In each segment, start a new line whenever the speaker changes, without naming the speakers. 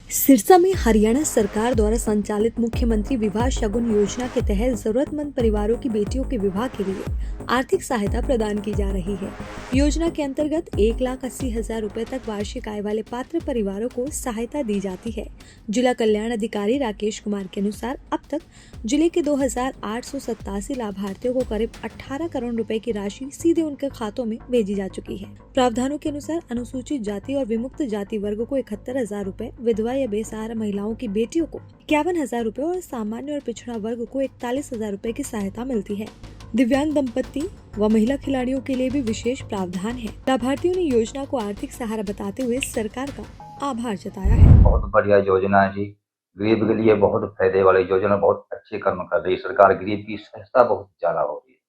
सिरसा में हरियाणा सरकार द्वारा संचालित मुख्यमंत्री विवाह शगुन योजना के तहत जरूरतमंद परिवारों की बेटियों के विवाह के लिए आर्थिक सहायता प्रदान की जा रही है। योजना के अंतर्गत 1,80,000 रुपए तक वार्षिक आय वाले पात्र परिवारों को सहायता दी जाती है। जिला कल्याण अधिकारी राकेश कुमार के अनुसार अब तक जिले के 2,887 लाभार्थियों को करीब 18 करोड़ रुपए की राशि सीधे उनके खातों में भेजी जा चुकी है। प्रावधानों के अनुसार अनुसूचित जाति और विमुक्त जाति वर्ग को 71,000 रुपए, विधवा या बेसहारा महिलाओं की बेटियों को 51,000 रुपए और सामान्य और पिछड़ा वर्ग को 41,000 रुपए की सहायता मिलती है। दिव्यांग दंपत्ति व महिला खिलाड़ियों के लिए भी विशेष प्रावधान है। लाभार्थियों ने योजना को आर्थिक सहारा बताते हुए सरकार का आभार जताया है।
बहुत बढ़िया योजना है जी, गरीब के लिए बहुत फायदे वाली योजना, बहुत अच्छे कर्म कर रही है सरकार। गरीब की सहायता बहुत ज्यादा हो रही है।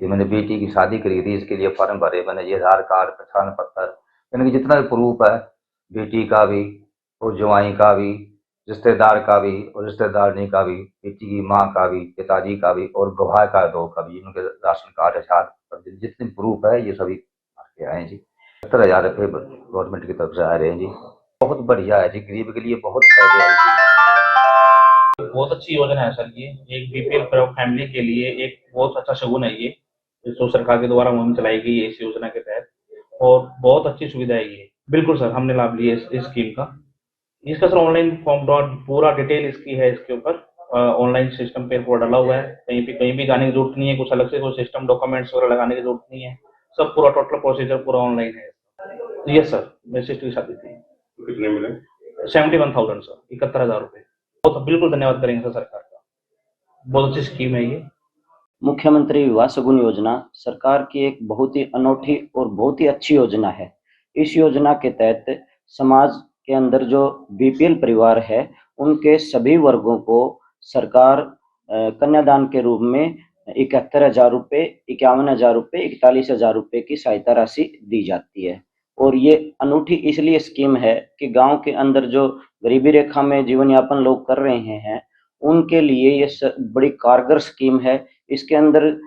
ये मैंने बेटी की शादी करी थी, इसके लिए फॉर्म भरे मैंने, ये आधार कार्ड, पहचान पत्र, यानी कि जितना भी प्रूफ है, बेटी का भी और जवाई का भी, रिश्तेदार का भी और रिश्तेदारनी का भी, बेटी की माँ का भी, पिताजी का भी और गवाह का दो का भी, उनके राशन कार्ड, जितने प्रूफ है ये सभी के आए जी। 70,000 रुपये गवर्नमेंट की तरफ से आ रहे हैं जी। बहुत बढ़िया है जी, गरीब के लिए बहुत फायदे वाली चीज है।
बहुत अच्छी योजना है सर। ये एक बीपीएल फैमिली के लिए एक बहुत अच्छा शगुन है ये, जो सरकार के द्वारा मुहिम चलाई गई है इस योजना के तहत, और बहुत अच्छी सुविधा है ये। बिल्कुल सर, हमने लाभ लिया इस स्कीम का। इसका सर ऑनलाइन फॉर्म पूरा डिटेल इसकी है, इसके ऊपर ऑनलाइन सिस्टम पे पूरा डाला हुआ है। कहीं भी जाने की जरूरत नहीं है, कुछ अलग से कोई सिस्टम डॉक्यूमेंट्स वगैरह लगाने की जरूरत नहीं है। सब पूरा टोटल प्रोसीजर पूरा ऑनलाइन है। यस सर, मेरी सिस्टर की शादी थी।
कितने मिले?
71,000 सर, 71,000 रुपए। बहुत बिल्कुल धन्यवाद करेंगे सर सरकार का, बहुत अच्छी स्कीम है ये।
मुख्यमंत्री विवाह शगुन योजना सरकार की एक बहुत ही अनोखी और बहुत ही अच्छी योजना है। इस योजना के तहत समाज के अंदर जो बीपीएल परिवार है, उनके सभी वर्गों को सरकार कन्यादान के रूप में 71,000 रुपये, 51,000 रुपये, 41,000 रुपये की सहायता राशि दी जाती है। और ये अनूठी इसलिए स्कीम है कि गांव के अंदर जो गरीबी रेखा में जीवन यापन लोग कर रहे हैं, उनके लिए ये बड़ी कारगर स्कीम है। इसके अंदर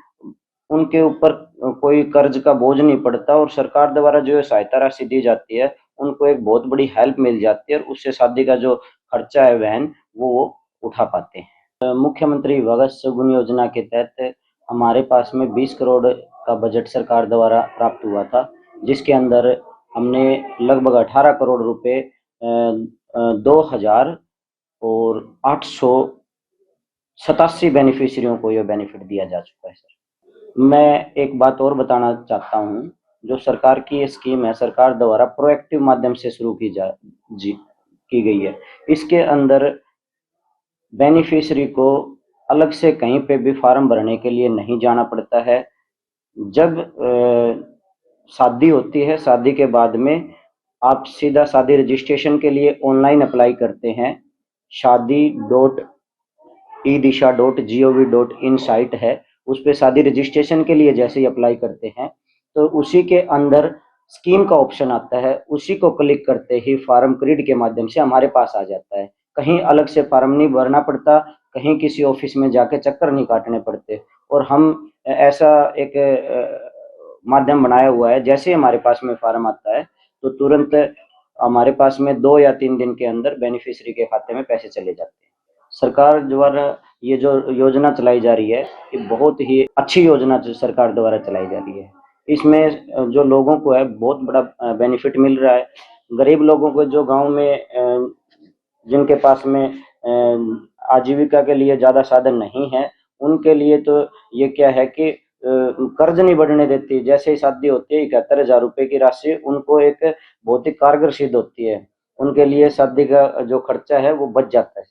उनके ऊपर कोई कर्ज का बोझ नहीं पड़ता और सरकार द्वारा जो सहायता राशि दी जाती है, उनको एक बहुत बड़ी हेल्प मिल जाती है और उससे शादी का जो खर्चा है वहन वो उठा पाते हैं। मुख्यमंत्री विवाह शगुन योजना के तहत हमारे पास में 20 करोड़ का बजट सरकार द्वारा प्राप्त हुआ था, जिसके अंदर हमने लगभग 18 करोड़ रुपए 2,887 बेनिफिशियरियों को यह बेनिफिट दिया जा चुका है सर। मैं एक बात और बताना चाहता हूँ, जो सरकार की ये स्कीम है, सरकार द्वारा प्रोएक्टिव माध्यम से शुरू की गई है। इसके अंदर बेनिफिशियरी को अलग से कहीं पे भी फॉर्म भरने के लिए नहीं जाना पड़ता है। जब शादी होती है, शादी के बाद में आप सीधा शादी रजिस्ट्रेशन के लिए ऑनलाइन अप्लाई करते हैं। shadi.edisha.gov.in साइट है, उस पे शादी रजिस्ट्रेशन के लिए जैसे ही अप्लाई करते हैं तो उसी के अंदर स्कीम का ऑप्शन आता है, उसी को क्लिक करते ही फार्म क्रीड के माध्यम से हमारे पास आ जाता है। कहीं अलग से फार्म नहीं भरना पड़ता, कहीं किसी ऑफिस में जाके चक्कर नहीं काटने पड़ते। और हम ऐसा एक माध्यम बनाया हुआ है, जैसे हमारे पास में फार्म आता है तो तुरंत हमारे पास में 2 या 3 दिन के अंदर बेनिफिशियरी के खाते में पैसे चले जाते हैं। सरकार द्वारा ये जो योजना चलाई जा रही है, ये बहुत ही अच्छी योजना सरकार द्वारा चलाई जा रही है। इसमें जो लोगों को है बहुत बड़ा बेनिफिट मिल रहा है। गरीब लोगों को जो गांव में जिनके पास में आजीविका के लिए ज़्यादा साधन नहीं है, उनके लिए तो ये क्या है कि कर्ज नहीं बढ़ने देती। जैसे ही शादी होती है, 71,000 रुपये की राशि उनको एक बहुत ही कारगर सिद्ध होती है। उनके लिए शादी का जो खर्चा है वो बच जाता है।